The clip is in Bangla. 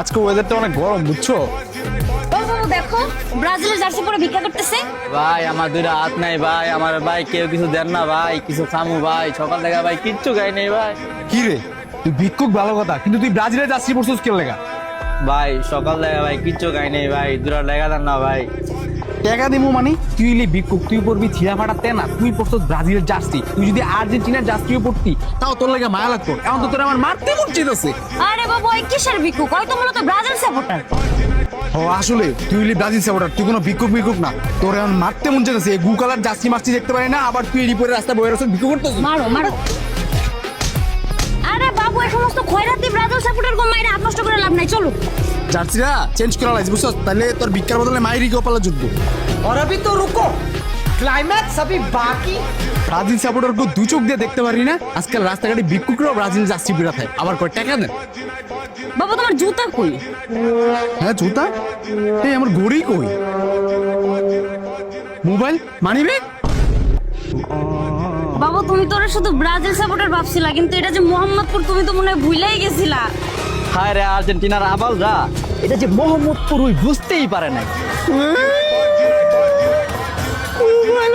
আজকে ওয়েদারটা অনেক গরম, বুঝছো? বাবু দেখো, ব্রাজিলের জার্সি পরে ভিক্ষা করতেছে। ভাই আমার দুইটা হাত নাই ভাই, আমার ভাই কেউ কিছু দেন না ভাই, কিছু খামু ভাই, সকাল থেকে ভাই কিচ্ছু খাই নাই ভাই। কি রে, তুই ভিক্ষুক ভালো কথা, কিন্তু তুই ব্রাজিলের জার্সি পরছিস কেন লেগা? ভাই সকাল থেকে ভাই কিচ্ছু খাই নাই ভাই, দুটা লেগা দেন না ভাই। টাকা দিমু মানে? তুই এলি ভিক্ষুক, তুই পরবি ছিঁড়া ফাটাতে না, তুই পরছিস ব্রাজিলের জার্সি। তুই যদি আর্জেন্টিনার জার্সিও পরতি তাও তোর লেগে মায়া লাগতো। এখন তো তোর আমার মারতে মন চাইতেছে। আরে বাবু, ওই কিসের ভিক্ষুক? ওই তো মূলত ব্রাজিল সাপোর্টার। ও আসলে তুই এলি ব্রাজিল সাপোর্টার, তুই কোনো ভিক্ষুক ভিক্ষুক না। তোর এখন মারতে মন চাইতেছে। এই গু কালার জার্সি মারছি দেখতে পারি না, আবার তুই রিপোর্টের রাস্তা বয়ে রাখছিস ভিক্ষুক করতেছিস। মারো মারো। আরে বাবু, এই সমস্ত খয়রাতি ব্রাজিল সাপোর্টার কো মাইরা হাত নষ্ট করে লাভ নাই, চলো। জার্সিরা চেঞ্জ করা লাগছে, বুঝছস? তাহলে তোর ভিক্ষার বদলে মাইরি কপালে জুটবো। और अभी तो रुको, क्लाइमैक्स अभी बाकी। ব্রাজিল সাপোর্টারকে দুই চোখ দিয়ে দেখতে পারি না। আজকাল রাস্তাঘাটে ভিক্ষুকরাও ব্রাজিল জার্সি বিরা থাকে, আবার কয় টাকা দেন। বাবু তোমার জুতা কই? হ্যাঁ জুতা? এই আমার ঘড়ি কই? Mobile, money bag? বাবু তুমি তো ওরা শুধু ব্রাজিল সাপোর্টার ভাবছিলা, কিন্তু এটা যে মোহাম্মদপুর তুমি তো মনে হয় ভুলেই গেছিলা। হায় রে আর্জেন্টিনার আবালরা, এটা যে মোহাম্মদপুর ওই বুঝতেই পারে নাই। মোবাইল